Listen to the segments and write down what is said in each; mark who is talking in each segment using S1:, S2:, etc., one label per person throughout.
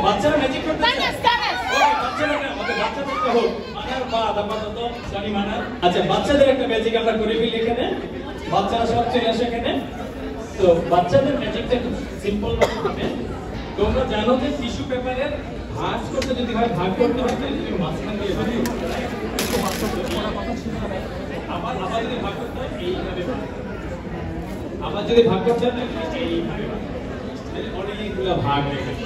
S1: বাচ্চারা ম্যাজিক করতে চায় বাচ্চারা না আমাদের বাচ্চাদেরকে হোক মানার বা আপাতত সরি মানার আচ্ছা বাচ্চাদের একটা ম্যাজিক আমরা করে ফেলি এখানে বাচ্চারা সব চলে আসে এখানে তো বাচ্চাদের ম্যাজিকটা খুব সিম্পল ভাবে তোমরা জানো যে টিস্যু পেপারের ভাঁজ করতে যদি হয় ভাগ করতে হয় তাহলে তুমি মাঝখান দিয়ে ভাগ আবার যদি ভাগ করতে হয় এইভাবে আবার যদি ভাগ করতে হয় এইভাবে অনেকগুলো ভাগ হয়ে গেছে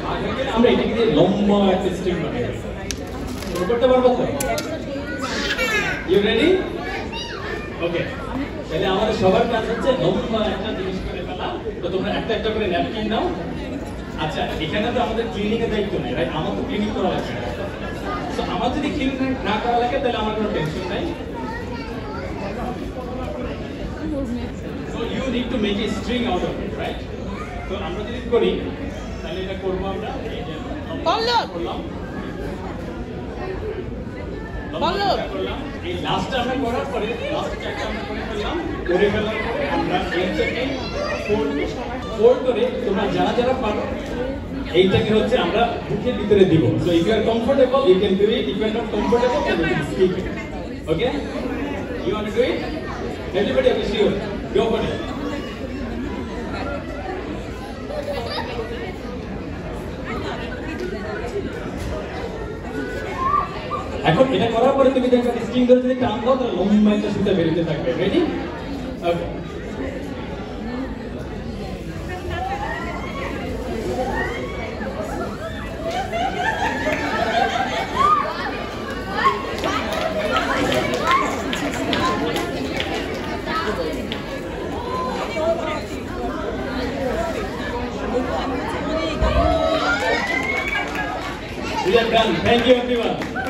S1: ভাগ হয়ে গেলে আমরা এটাকে দিয়ে লম্বা একটা স্ট্রিং বানাই শুরু করতে পারবো তো ইউ রেডি ওকে তাহলে আমাদের সবার কাজ হচ্ছে লম্বা একটা জিনিস করে ফেলা তো তোমরা একটা একটা করে ন্যাপকিন নাও আচ্ছা এখানে তো আমাদের ক্লিনিকের দায়িত্ব নেই রাইট আমার তো ক্লিনিক করা লাগবে তো আমার যদি ক্লিনিক না করা লাগে তাহলে আমার কোনো টেনশন নাই so you need to make a string out of it right তো আমরা যদি করি তাহলে এটা করব আমরা এই যে করলাম করলাম এই লাস্টটা আমরা করার পরে লাস্ট চারটা আমরা করে ফেললাম করে ফেলার পরে আমরা এই থেকে ফোল্ড করে তোমরা যারা যারা পারো এইটাকে হচ্ছে আমরা বুকের ভিতরে দিব so if you are comfortable you can do it if you are not comfortable then you can skip it okay you want to do it everybody okay sure go for it এখন এটা করার পরে তুমি দেখো string ধরে যদি টান দাও তাহলে লম্বা একটা সুতা বেরোতে থাকবে ready okay We are done. Thank you everyone.